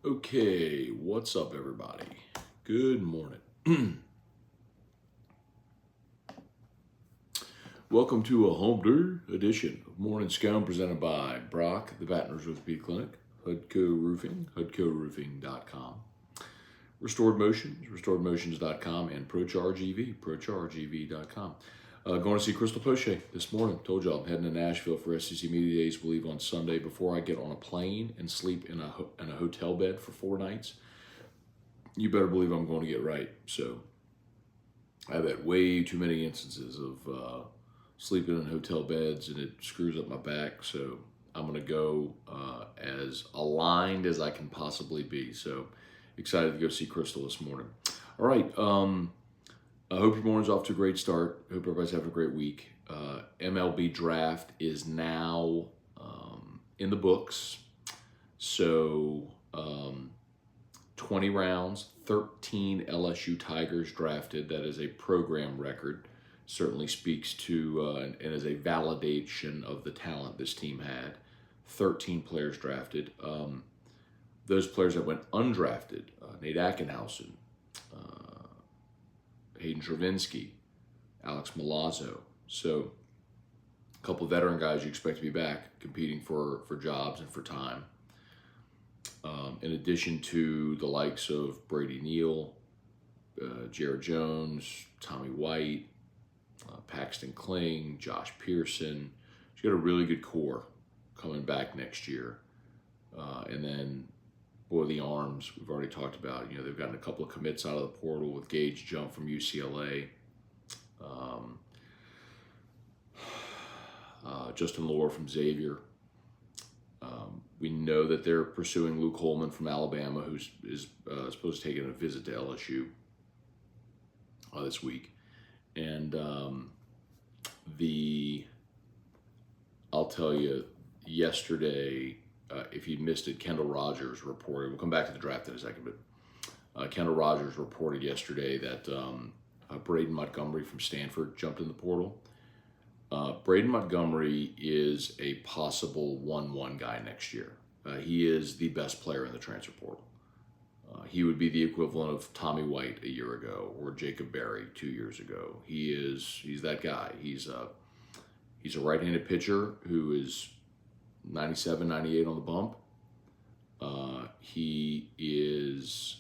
Okay, what's up, everybody? Good morning. Welcome to a home day edition of Morning Scone presented by Brock, the Baton Rouge Orthopedic Clinic, Hudco Roofing, HudcoRoofing.com. Restored Motions, RestoredMotions.com, and ProCharge EV, ProChargeEV.com. Going to see Crystal Poche this morning. Told y'all I'm heading to Nashville for SEC Media Days, believe on Sunday, before I get on a plane and sleep in a hotel bed for 4 nights. You better believe I'm going to get right. So I've had way too many instances of sleeping in hotel beds, and it screws up my back. So I'm going to go as aligned as I can possibly be. So excited to go see Crystal this morning. All right. I hope your morning's off to a great start. Hope everybody's having a great week. MLB draft is now in the books. So 20 rounds, 13 LSU Tigers drafted. That is a program record. Certainly speaks to and is a validation of the talent this team had. 13 players drafted. Those players that went undrafted, Nate Ackenhausen, Hayden Travinsky, Alex Milazzo. So a couple of veteran guys you expect to be back competing for jobs and for time. In addition to the likes of Brady Neal, Jared Jones, Tommy White, Paxton Kling, Josh Pearson. She's got a really good core coming back next year. And then, boy, the arms we've already talked about. You know, they've gotten a couple of commits out of the portal with Gage Jump from UCLA. Justin Lohr from Xavier. We know that they're pursuing Luke Holman from Alabama, who is supposed to take a visit to LSU this week. And I'll tell you, yesterday, if you missed it, Kendall Rogers reported, we'll come back to the draft in a second, but Kendall Rogers reported yesterday that Braden Montgomery from Stanford jumped in the portal. Braden Montgomery is a possible 1-1 guy next year. He is the best player in the transfer portal. He would be the equivalent of Tommy White a year ago or Jacob Berry 2 years ago. He's that guy. He's a right-handed pitcher who is 97, 98 on the bump. He is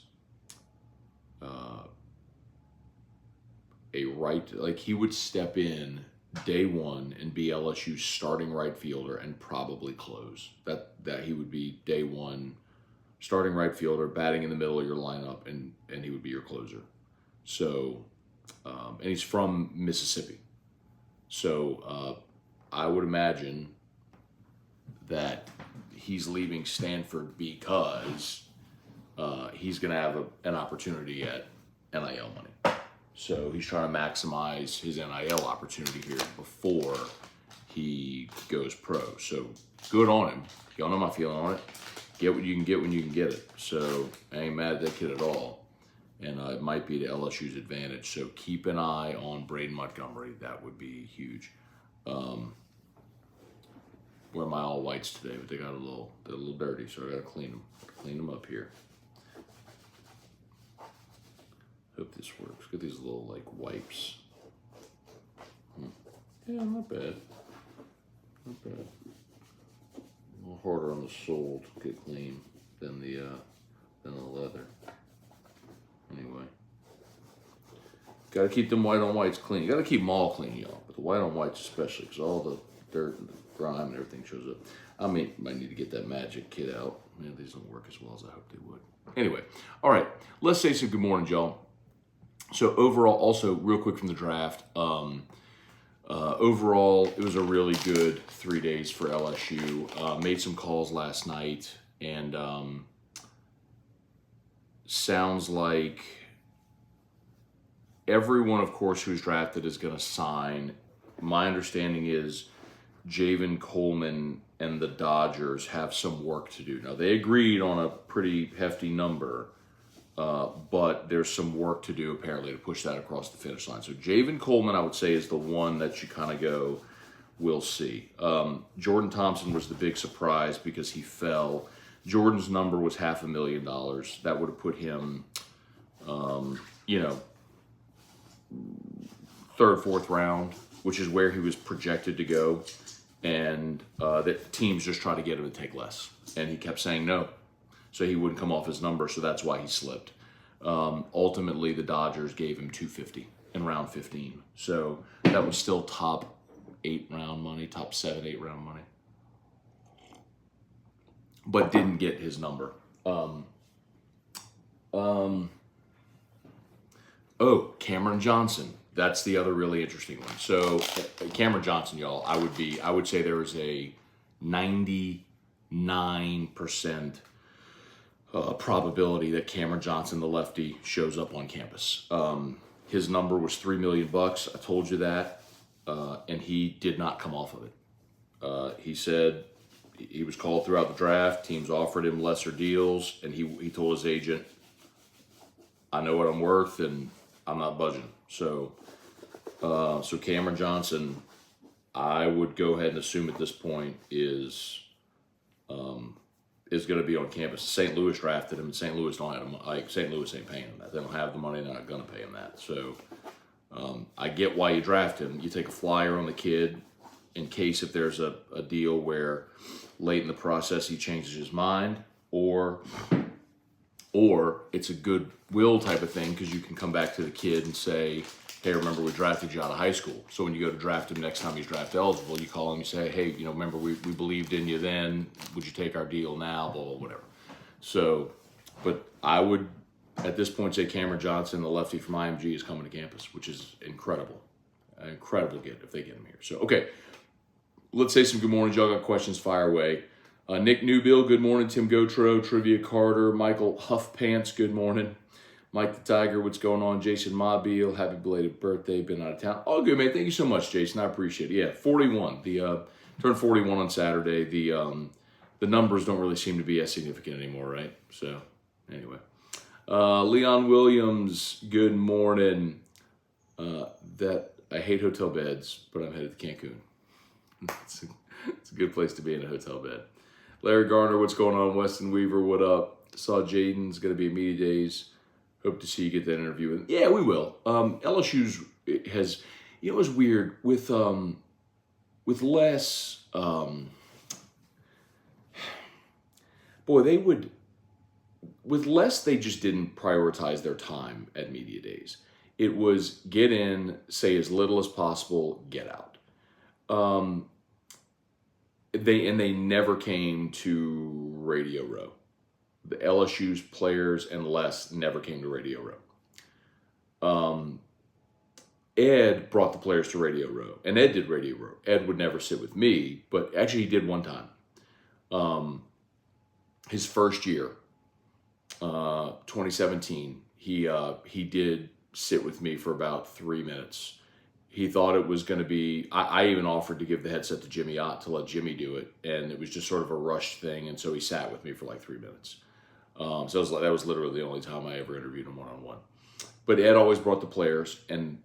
he would step in day one and be LSU's starting right fielder and probably close. That he would be day one starting right fielder, batting in the middle of your lineup, and he would be your closer. So, and he's from Mississippi. So I would imagine that he's leaving Stanford because he's going to have an opportunity at NIL money. So he's trying to maximize his NIL opportunity here before he goes pro. So good on him. Y'all know my feeling on it. Get what you can get when you can get it. So I ain't mad at that kid at all. And it might be to LSU's advantage. So keep an eye on Braden Montgomery. That would be huge. Wear my all whites today, but they're a little dirty, so I gotta clean them up here. Hope this works. Get these little like wipes. Yeah, not bad. Not bad. A little harder on the sole to get clean than the leather. Anyway, gotta keep them white on whites clean. You gotta keep them all clean, y'all, but the white on whites especially, because all the dirt and the grime and everything shows up. I might need to get that magic kit out. Man, these don't work as well as I hope they would. Anyway, all right, let's say some good morning, y'all. So overall, also real quick from the draft, overall, it was a really good 3 days for LSU. Made some calls last night, and sounds like everyone, of course, who's drafted is going to sign. My understanding is Javen Coleman and the Dodgers have some work to do. Now, they agreed on a pretty hefty number, but there's some work to do, apparently, to push that across the finish line. So Javen Coleman, I would say, is the one that you kind of go, we'll see. Jordan Thompson was the big surprise because he fell. Jordan's number was $500,000. That would have put him, you know, third, fourth round, which is where he was projected to go. And that teams just try to get him to take less. And he kept saying no. So he wouldn't come off his number, so that's why he slipped. Ultimately, the Dodgers gave him $250 in round 15. So that was still top 8 round money, top 7, 8 round money. But didn't get his number. Oh, Cameron Johnson. That's the other really interesting one. So Cameron Johnson, y'all, I would say there is a 99% probability that Cameron Johnson, the lefty, shows up on campus. His number was $3 million. I told you that, and he did not come off of it. He said he was called throughout the draft. Teams offered him lesser deals, and he told his agent, "I know what I'm worth, and I'm not budging." So Cameron Johnson, I would go ahead and assume at this point is going to be on campus. St. Louis drafted him, and St. Louis don't have him. Like St. Louis ain't paying him that. They don't have the money. They're not going to pay him that. So I get why you draft him. You take a flyer on the kid in case if there's a deal where late in the process he changes his mind, or it's a goodwill type of thing because you can come back to the kid and say, "Hey, remember we drafted you out of high school." So when you go to draft him next time he's draft eligible, you call him and say, "Hey, remember we believed in you then. Would you take our deal now?" Blah, blah, whatever. So, but I would at this point say Cameron Johnson, the lefty from IMG, is coming to campus, which is incredible. An incredible get if they get him here. So, okay. Let's say some good morning. Y'all got questions, fire away. Nick Newbill, good morning. Tim Gotro, Trivia Carter, Michael Huffpants, good morning. Mike the Tiger, what's going on? Jason Mobile, happy belated birthday, been out of town. All good, man. Thank you so much, Jason. I appreciate it. Yeah, 41. Turned 41 on Saturday. The numbers don't really seem to be as significant anymore, right? So, anyway. Leon Williams, good morning. That I hate hotel beds, but I'm headed to Cancun. It's a good place to be in a hotel bed. Larry Garner, what's going on? Weston Weaver, what up? Saw Jaden's going to be at media days. Hope to see you get that interview with him. Yeah, we will. LSU's has, it was weird with less. With less, they just didn't prioritize their time at media days. It was get in, say as little as possible, get out. They never came to Radio Row. The LSU's players and Les never came to Radio Row. Ed brought the players to Radio Row, and Ed did Radio Row. Ed would never sit with me, but actually he did one time. His first year, 2017, he did sit with me for about 3 minutes. He thought it was going to be, I even offered to give the headset to Jimmy Ott to let Jimmy do it, and it was just sort of a rushed thing, and so he sat with me for like 3 minutes. So that was literally the only time I ever interviewed him one-on-one. But Ed always brought the players, and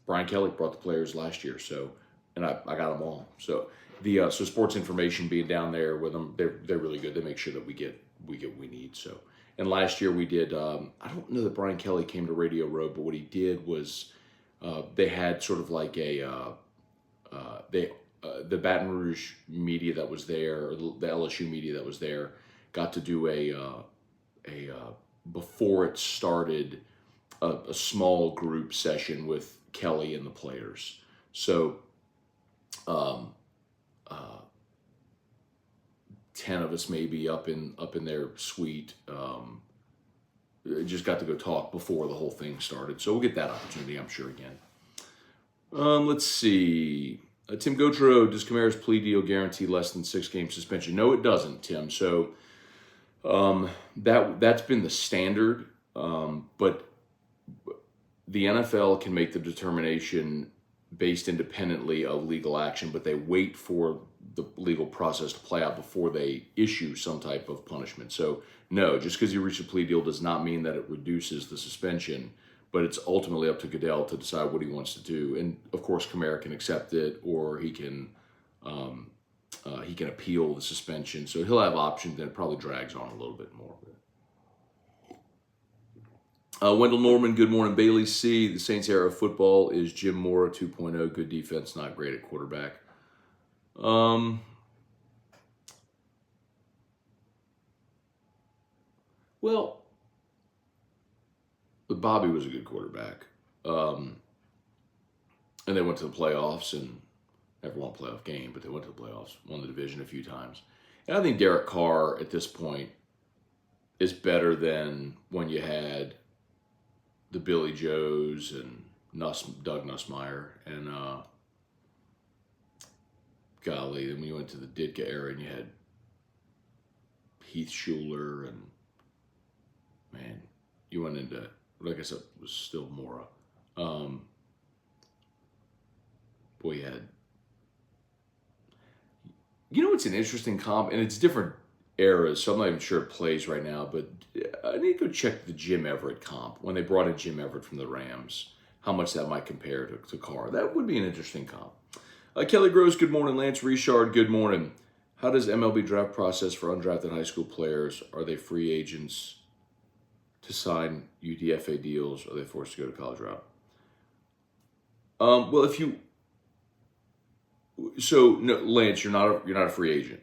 Brian Kelly brought the players last year, so, and I got them all. So so sports information being down there with them, they're really good. They make sure that we get what we need. So, and last year we did. I don't know that Brian Kelly came to Radio Row, but what he did was they had sort of like the Baton Rouge media that was there, or the LSU media that was there, got to do a before it started a small group session with Kelly and the players. So 10 of us maybe up in their suite. Just got to go talk before the whole thing started. So we'll get that opportunity, I'm sure, again. Let's see. Tim Gotro, does Kamara's plea deal guarantee less than 6-game suspension? No, it doesn't, Tim. So that's been the standard. But the NFL can make the determination based independently of legal action, but they wait for the legal process to play out before they issue some type of punishment. So no, just because you reach a plea deal does not mean that it reduces the suspension, but it's ultimately up to Goodell to decide what he wants to do. And of course, Kamara can accept it, or he can can appeal the suspension. So he'll have options, and it probably drags on a little bit more. Wendell Norman, good morning. Bailey C. The Saints' era of football is Jim Mora 2.0. Good defense, not great at quarterback. Well, Bobby was a good quarterback. And they went to the playoffs and never won a playoff game, but they went to the playoffs, won the division a few times. And I think Derek Carr at this point is better than when you had the Billy Joes and Doug Nussmeier and golly, then when you went to the Ditka era and you had Heath Schuler and man, you went into, like I said, it was still Mora. Boy, you had, it's an interesting comp, and it's different eras, so I'm not even sure it plays right now, but I need to go check the Jim Everett comp, when they brought in Jim Everett from the Rams, how much that might compare to Carr. That would be an interesting comp. Kelly Gross, good morning. Lance Richard, good morning. How does MLB draft process for undrafted high school players? Are they free agents to sign UDFA deals? Or are they forced to go to college route? Well, no, Lance, you're not a free agent.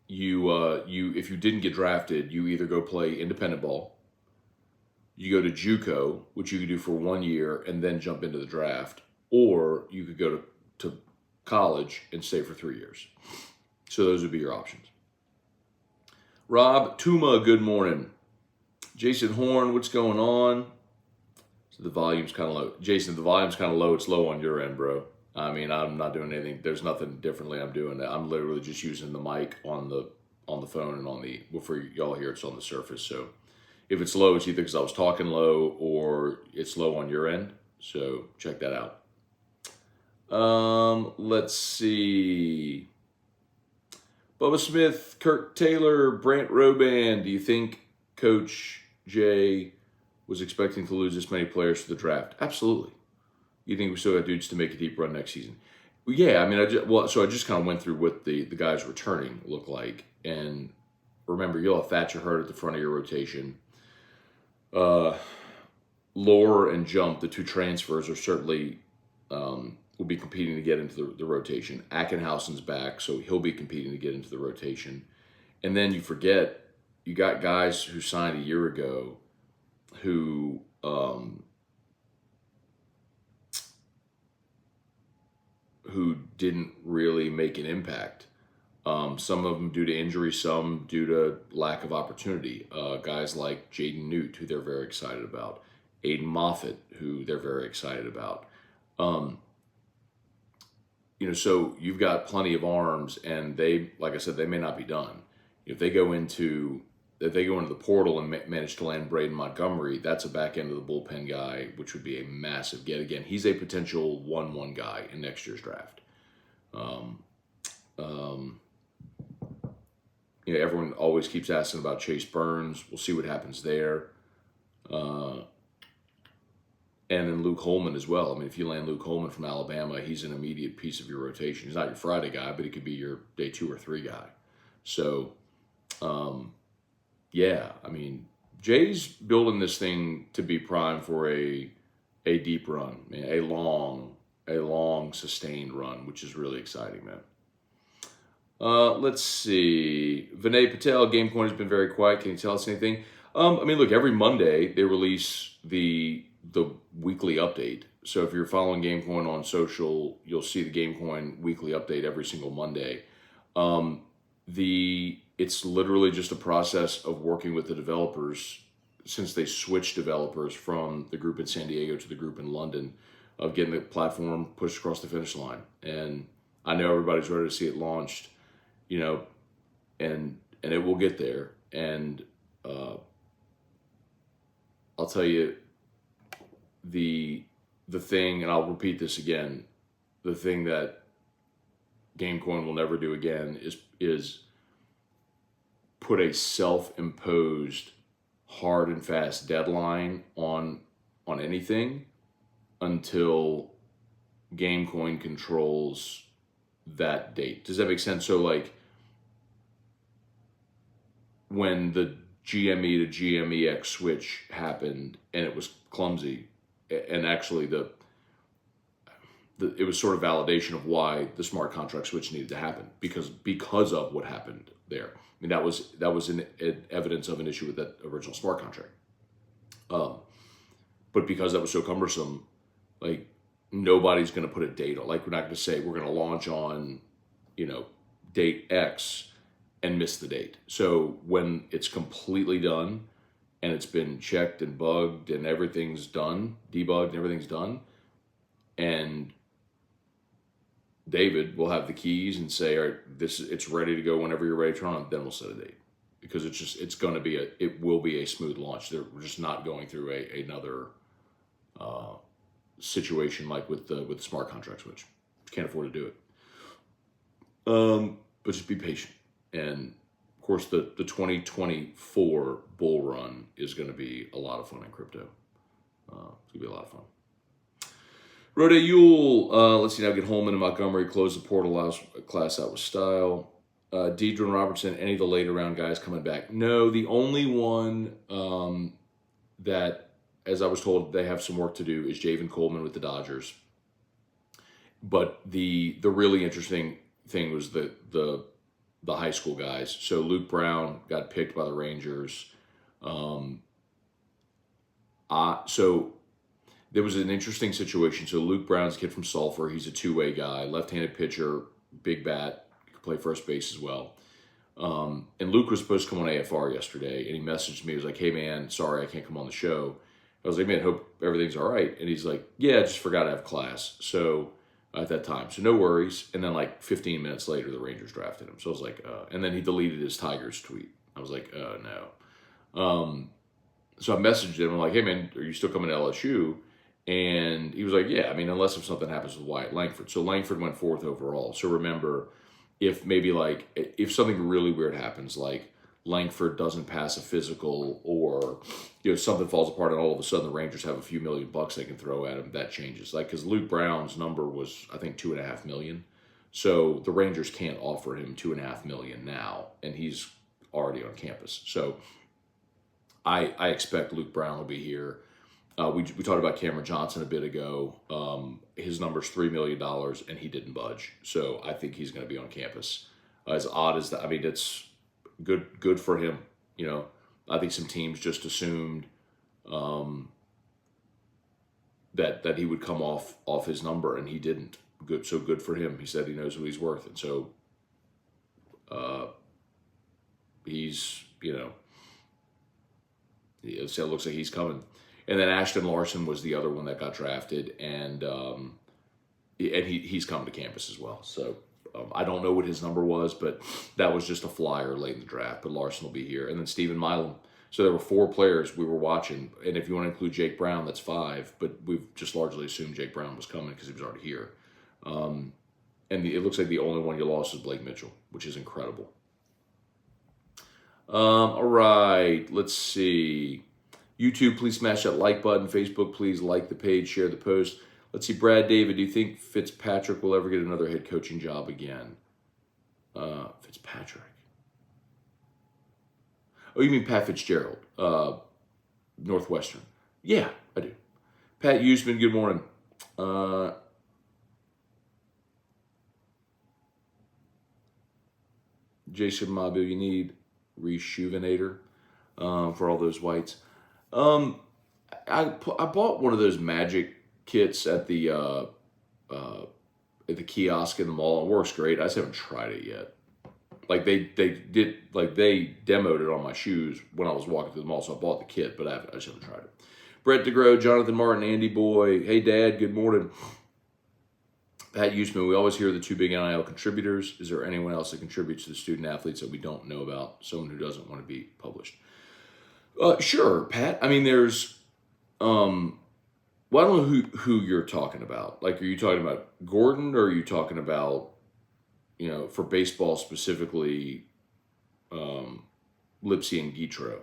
If you didn't get drafted, you either go play independent ball, you go to JUCO, which you could do for 1 year and then jump into the draft, or you could go to college and stay for 3 years. So those would be your options. Rob Tuma, good morning. Jason Horn, what's going on? So the volume's kind of low. Jason, the volume's kind of low. It's low on your end, bro. I mean, I'm not doing anything. There's nothing differently I'm doing. I'm literally just using the mic on the phone and for y'all here, it's on the Surface. So if it's low, it's either because I was talking low or it's low on your end. So check that out. Let's see. Bubba Smith, Kirk Taylor, Brant Roban. Do you think Coach Jay was expecting to lose this many players to the draft? Absolutely. You think we still got dudes to make a deep run next season? Well, yeah, I mean, I just kind of went through what the guys returning look like. And remember, you'll have Thatcher Hurd at the front of your rotation. Lore and Jump, the two transfers, are certainly will be competing to get into the rotation. Ackenhausen's back, so he'll be competing to get into the rotation. And then you forget, you got guys who signed a year ago who didn't really make an impact. Some of them due to injury, some due to lack of opportunity. Guys like Jaden Newt, who they're very excited about. Aiden Moffitt, who they're very excited about. So you've got plenty of arms, and they, like I said, they may not be done. If they go into the portal and manage to land Braden Montgomery, that's a back end of the bullpen guy, which would be a massive get. Again, he's a potential 1-1 guy in next year's draft. Everyone always keeps asking about Chase Burns. We'll see what happens there. And then Luke Holman as well. I mean, if you land Luke Holman from Alabama, he's an immediate piece of your rotation. He's not your Friday guy, but he could be your day 2 or 3 guy. So, yeah, I mean, Jay's building this thing to be primed for a deep run, a long sustained run, which is really exciting, man. Let's see. Vinay Patel, Gamecoin has been very quiet. Can you tell us anything? Look, every Monday they release the weekly update. So if you're following Gamecoin on social, you'll see the Gamecoin weekly update every single Monday. It's literally just a process of working with the developers since they switched developers from the group in San Diego to the group in London, of getting the platform pushed across the finish line. And I know everybody's ready to see it launched, and it will get there. And I'll tell you, the thing, and I'll repeat this again, the thing that Gamecoin will never do again is put a self-imposed hard and fast deadline on anything until Gamecoin controls that date. Does that make sense? So like when the GME to GMEX switch happened and it was clumsy, and actually it was sort of validation of why the smart contract switch needed to happen because of what happened there. I mean, that was an evidence of an issue with that original smart contract. But because that was so cumbersome, like nobody's going to put a date on. Like we're not going to say we're going to launch on, date X and miss the date. So when it's completely done and it's been checked and bugged and everything's done, debugged and everything's done, and David will have the keys and say, all right, it's ready to go whenever you're ready to turn on, then we'll set a date. Because it will be a smooth launch. We're just not going through another situation like with the smart contract switch. Can't afford to do it. But just be patient. And of course, the 2024 bull run is going to be a lot of fun in crypto. It's going to be a lot of fun. Rode Yule, let's see now, get Holman and Montgomery, close the portal class out with style. Deidre and Robertson, any of the later round guys coming back? No, the only one that, as I was told, they have some work to do is Javen Coleman with the Dodgers. But the really interesting thing was the high school guys. So Luke Brown got picked by the Rangers. So there was an interesting situation. So Luke Brown's a kid from Sulphur. He's a two-way guy, left-handed pitcher, big bat, could play first base as well. And Luke was supposed to come on AFR yesterday, and he messaged me. He was like, hey, man, sorry, I can't come on the show. I was like, man, hope everything's all right. And he's like, yeah, I just forgot to have class. So at that time, so no worries. And then like 15 minutes later, the Rangers drafted him. So I was like, and then he deleted his Tigers tweet. I was like, no. So I messaged him. I'm like, hey, man, are you still coming to LSU? And he was like, yeah, I mean, unless if something happens with Wyatt Langford. So Langford went fourth overall. So remember, if something really weird happens, like Langford doesn't pass a physical or, something falls apart and all of a sudden the Rangers have a few $1 million they can throw at him, that changes. Like, because Luke Brown's number was, I think, $2.5 million. So the Rangers can't offer him $2.5 million now, and he's already on campus. So I expect Luke Brown will be here. We talked about Cameron Johnson a bit ago. His number's $3 million, and he didn't budge. So I think he's going to be on campus. As odd as that, I mean, it's good for him. I think some teams just assumed that he would come off his number, and he didn't. Good for him. He said he knows what he's worth, and so he's it looks like he's coming. And then Ashton Larson was the other one that got drafted, and he's coming to campus as well. So I don't know what his number was, but that was just a flyer late in the draft. But Larson will be here, and then Stephen Milam. So there were 4 players we were watching, and if you want to include Jake Brown, that's 5. But we've just largely assumed Jake Brown was coming because he was already here. And it looks like the only one you lost is Blake Mitchell, which is incredible. All right, let's see. YouTube, please smash that like button. Facebook, please like the page, share the post. Let's see, Brad David, do you think Fitzpatrick will ever get another head coaching job again? Fitzpatrick. Oh, you mean Pat Fitzgerald, Northwestern. Yeah, I do. Pat Usman, good morning. Jason Mabu, you need Rejuvenator for all those whites. I bought one of those magic kits at the kiosk in the mall. It works great. I just haven't tried it yet. Like they demoed it on my shoes when I was walking through the mall, so I bought the kit, but I just haven't tried it. Brett DeGrow, Jonathan Martin, Andy Boy. Hey, Dad. Good morning. Pat Usman, we always hear the 2 big NIL contributors. Is there anyone else that contributes to the student athletes that we don't know about? Someone who doesn't want to be published. Sure, Pat. I mean, there's, well, I don't know who you're talking about. Like, are you talking about Gordon, or are you talking about, for baseball specifically, Lipsy and Guitro?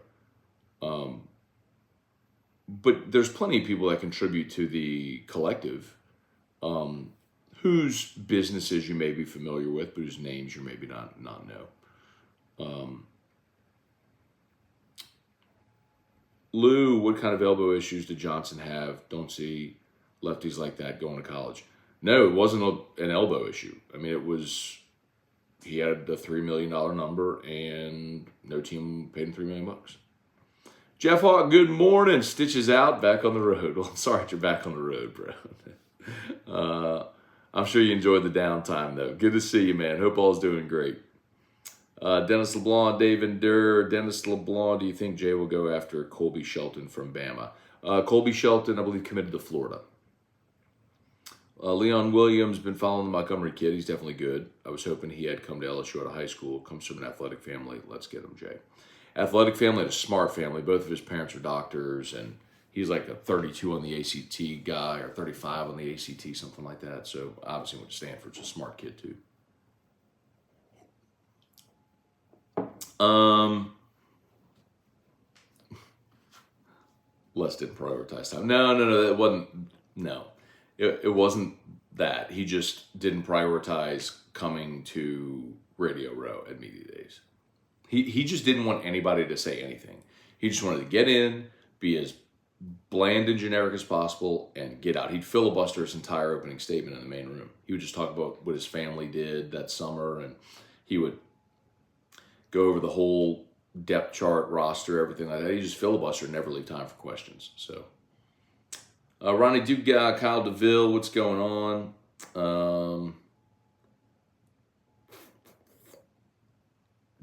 But there's plenty of people that contribute to the collective. whose businesses you may be familiar with, but whose names you maybe not know. Lou, what kind of elbow issues did Johnson have? Don't see lefties like that going to college. No, it wasn't an elbow issue. I mean, he had the $3 million number, and no team paid him $3 million. Jeff Hawk, good morning. Stitches out, back on the road. Well, I'm sorry you're back on the road, bro. I'm sure you enjoyed the downtime, though. Good to see you, man. Hope all's doing great. Dennis LeBlanc, David Durr. Dennis LeBlanc, do you think Jay will go after Colby Shelton from Bama? Colby Shelton, I believe, committed to Florida. Leon Williams, been following the Montgomery kid. He's definitely good. I was hoping he had come to LSU out of high school. Comes from an athletic family. Let's get him, Jay. Athletic family and a smart family. Both of his parents are doctors, and he's like a 32 on the ACT guy or 35 on the ACT, something like that. So obviously went to Stanford. He's a smart kid too. Les didn't prioritize time. No, that wasn't. No, it wasn't that. He just didn't prioritize coming to Radio Row at media days. He just didn't want anybody to say anything. He just wanted to get in, be as bland and generic as possible, and get out. He'd filibuster his entire opening statement in the main room. He would just talk about what his family did that summer, and he would go over the whole depth chart, roster, everything like that. He just filibustered, never leave time for questions. So, Ronnie Duke guy, Kyle DeVille, what's going on?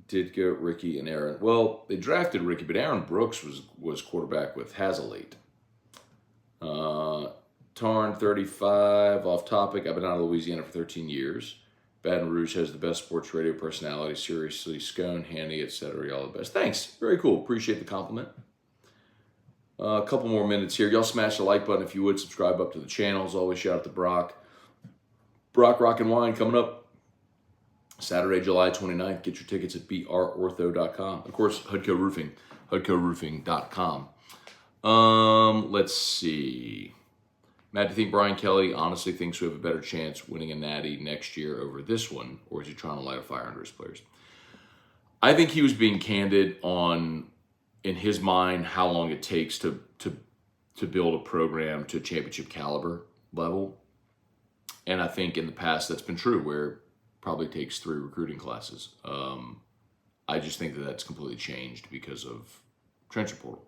Did go Ricky and Aaron. Well, they drafted Ricky, but Aaron Brooks was quarterback with Hazlitt. Tarn 35, off topic. I've been out of Louisiana for 13 years. Baton Rouge has the best sports radio personality. Seriously, Scone, Hanny, etc. Y'all the best. Thanks. Very cool. Appreciate the compliment. A couple more minutes here. Y'all smash the like button if you would. Subscribe up to the channel. As always, shout out to Brock. Brock Rock and Wine coming up Saturday, July 29th. Get your tickets at brortho.com. Of course, Hudco Roofing, hudcoroofing.com. Let's see. Matt, do you think Brian Kelly honestly thinks we have a better chance winning a natty next year over this one, or is he trying to light a fire under his players? I think he was being candid on, in his mind, how long it takes to build a program to championship caliber level. And I think in the past that's been true, where it probably takes 3 recruiting classes. I just think that that's completely changed because of transfer portal.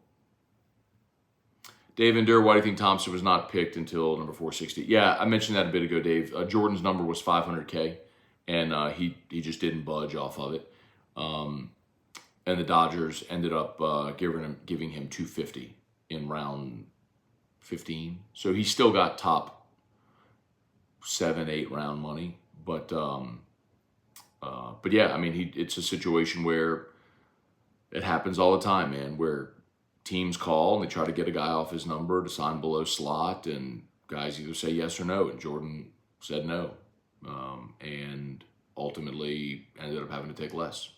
Dave and Durr, why do you think Thompson was not picked until number 460? Yeah, I mentioned that a bit ago, Dave. Jordan's number was $500K, and he just didn't budge off of it. And the Dodgers ended up giving him $250 in round 15. So he still got top 7, 8 round money. But yeah, I mean, it's a situation where it happens all the time, man, where teams call and they try to get a guy off his number to sign below slot, and guys either say yes or no, and Jordan said no, and ultimately ended up having to take less.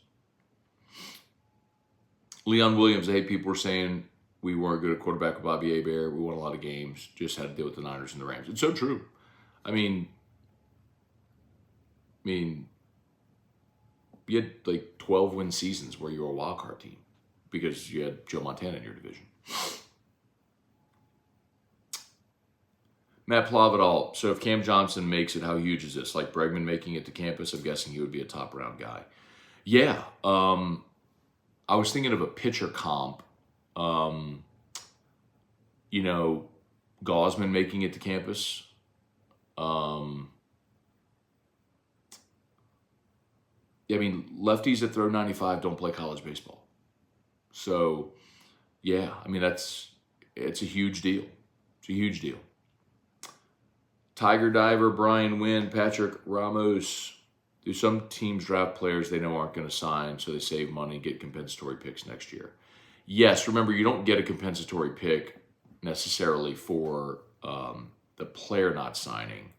Leon Williams, I hate people were saying we weren't good at quarterback with Bobby Hebert. We won a lot of games, just had to deal with the Niners and the Rams. It's so true. I mean, you had like 12-win seasons where you were a wild card team because you had Joe Montana in your division. Matt Plavidal, so if Cam Johnson makes it, how huge is this? Like Bregman making it to campus, I'm guessing he would be a top round guy. Yeah, I was thinking of a pitcher comp. Gosman making it to campus. I mean, lefties that throw 95 don't play college baseball. So, yeah, I mean, it's a huge deal. It's a huge deal. Tiger Diver, Brian Wynn, Patrick Ramos. Do some teams draft players they know aren't going to sign, so they save money and get compensatory picks next year? Yes, remember, you don't get a compensatory pick necessarily for the player not signing.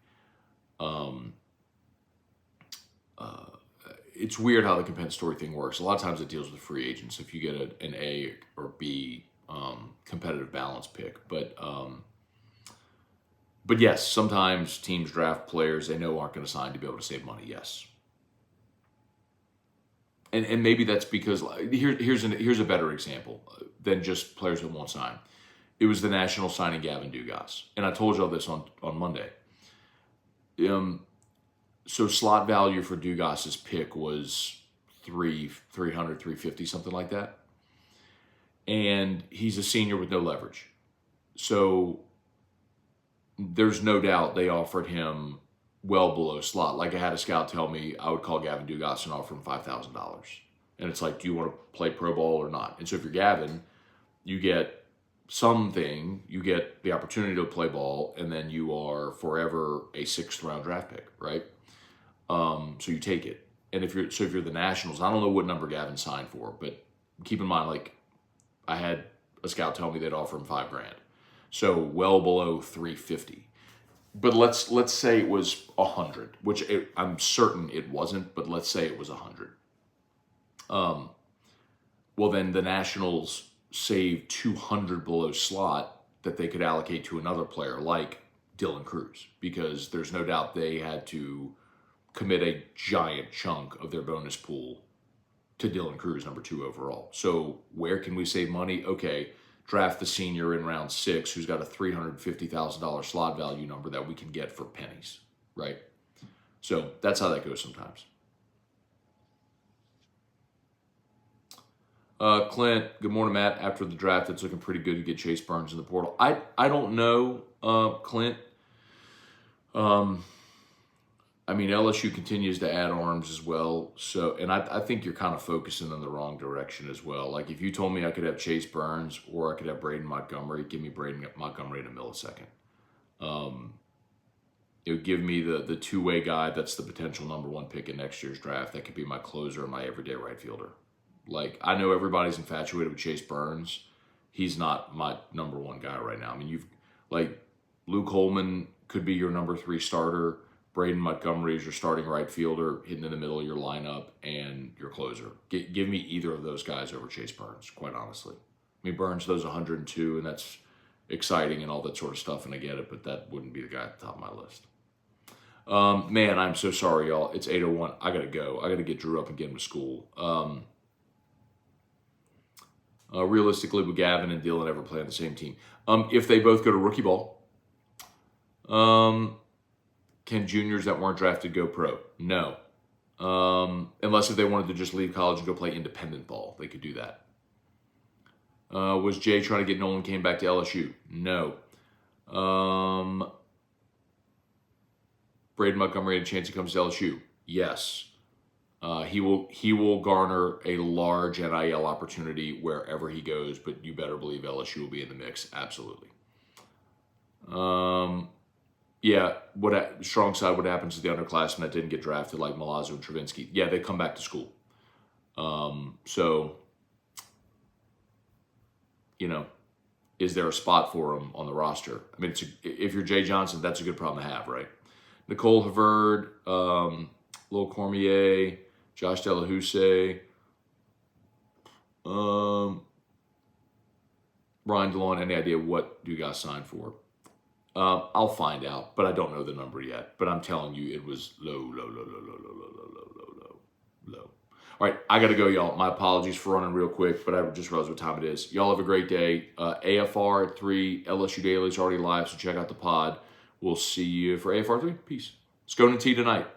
It's weird how the compensatory thing works. A lot of times it deals with free agents if you get an A or B competitive balance pick. But But yes, sometimes teams draft players they know aren't going to sign to be able to save money. Yes. And maybe that's because here's a better example than just players that won't sign. It was the Nationals signing Gavin Dugas. And I told you all this on Monday. So slot value for Dugas's pick was 300, 350, something like that. And he's a senior with no leverage. So there's no doubt they offered him well below slot. Like I had a scout tell me I would call Gavin Dugas and offer him $5,000. And it's like, do you want to play pro ball or not? And so if you're Gavin, you get something, you get the opportunity to play ball, and then you are forever a 6th round draft pick, right? So you take it. And if you're the Nationals, I don't know what number Gavin signed for, but keep in mind, like I had a scout tell me they'd offer him $5,000. So well below 350. But let's say it was 100, which I'm certain it wasn't, but let's say it was 100. Well, then the Nationals saved 200 below slot that they could allocate to another player like Dylan Cruz, because there's no doubt they had to commit a giant chunk of their bonus pool to Dylan Cruz, number 2 overall. So where can we save money? Okay, draft the senior in round 6 who's got a $350,000 slot value number that we can get for pennies, right? So that's how that goes sometimes. Clint, good morning, Matt. After the draft, it's looking pretty good to get Chase Burns in the portal. I don't know, Clint. I mean, LSU continues to add arms as well. So, and I think you're kind of focusing in the wrong direction as well. Like if you told me I could have Chase Burns or I could have Braden Montgomery, give me Braden Montgomery in a millisecond. It would give me the two-way guy that's the potential number 1 pick in next year's draft. That could be my closer and my everyday right fielder. Like, I know everybody's infatuated with Chase Burns. He's not my number 1 guy right now. I mean, Luke Holman could be your number 3 starter. Braden Montgomery is your starting right fielder, hitting in the middle of your lineup, and your closer. Give me either of those guys over Chase Burns, quite honestly. I mean, Burns does 102, and that's exciting and all that sort of stuff, and I get it, but that wouldn't be the guy at the top of my list. Man, I'm so sorry, y'all. It's 8:01. I got to go. I got to get Drew up and get him to school. Realistically, would Gavin and Dylan ever play on the same team? If they both go to rookie ball, can juniors that weren't drafted go pro? No. Unless if they wanted to just leave college and go play independent ball, they could do that. Was Jay trying to get Nolan Cain back to LSU? No. Braden Montgomery had a chance he comes to LSU? Yes. He will garner a large NIL opportunity wherever he goes, but you better believe LSU will be in the mix. Absolutely. Yeah, strong side, what happens to the underclassmen that didn't get drafted, like Milazzo and Travinsky? Yeah, they come back to school. So, is there a spot for them on the roster? I mean, if you're Jay Johnson, that's a good problem to have, right? Nicole Havard, Lil Cormier, Josh Delahousse, Brian DeLon, any idea what Dugas signed for? I'll find out, but I don't know the number yet. But I'm telling you, it was low. All right, I got to go, y'all. My apologies for running real quick, but I just realized what time it is. Y'all have a great day. AFR at 3, LSU Daily is already live, so check out the pod. We'll see you for AFR 3. Peace. Scone and tea tonight.